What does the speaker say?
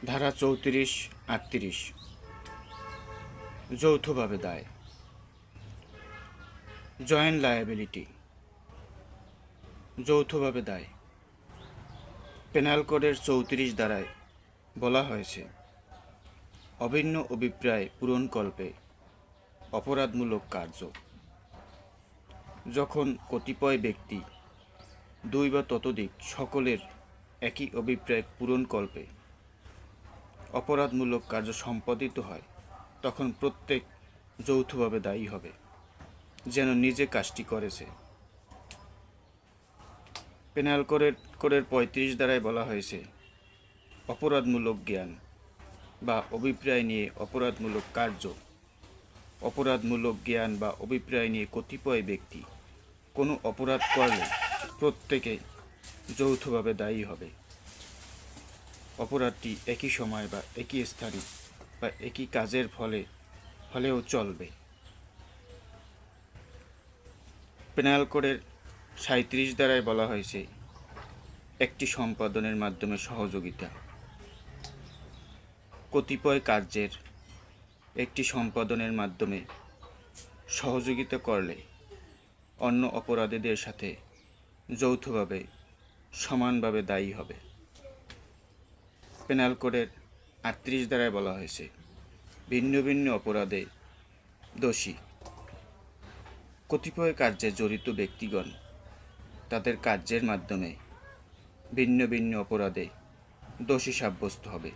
ধারা ৩৪, ৩৮ যৌথভাবে দায়। জয়েন্ট লায়াবিলিটি, যৌথভাবে দায়। পেনাল কোডের ৩৪ ধারায় বলা হয়েছে, অভিন্ন অভিপ্রায় পূরণকল্পে অপরাধমূলক কার্য যখন কতিপয় ব্যক্তি, দুই বা ততোধিক সকলের একই অভিপ্রায় পূরণকল্পে অপরাধমূলক কার্য সম্পাদিত হয়, তখন প্রত্যেক যৌথভাবে দায়ী হবে, যেন নিজে কাজটি করেছে। পেনাল কোডের ৩৫ ধারায় বলা হয়েছে, অপরাধমূলক জ্ঞান বা অভিপ্রায় নিয়ে অপরাধমূলক কার্য। অপরাধমূলক জ্ঞান বা অভিপ্রায় নিয়ে কতিপয় ব্যক্তি কোনো অপরাধ করলে প্রত্যেকে যৌথভাবে দায়ী হবে। অপরাধটি একই সময় বা একই স্থানে বা একই কাজের হলেও চলবে। পেনাল কোডের ৩৭ ধারায় বলা হয়েছে, একটি সম্পাদনের মাধ্যমে সহযোগিতা। কতিপয় কার্যের একটি সম্পাদনের মাধ্যমে সহযোগিতা করলে অন্য অপরাধীদের সাথে যৌথভাবে সমানভাবে দায়ী হবে। পেনাল কোডের ৩৮ ধারায় বলা হয়েছে, ভিন্ন ভিন্ন অপরাধে দোষী। কতিপয় কার্যে জড়িত ব্যক্তিগণ তাদের কার্যের মাধ্যমে ভিন্ন ভিন্ন অপরাধে দোষী সাব্যস্ত হবে।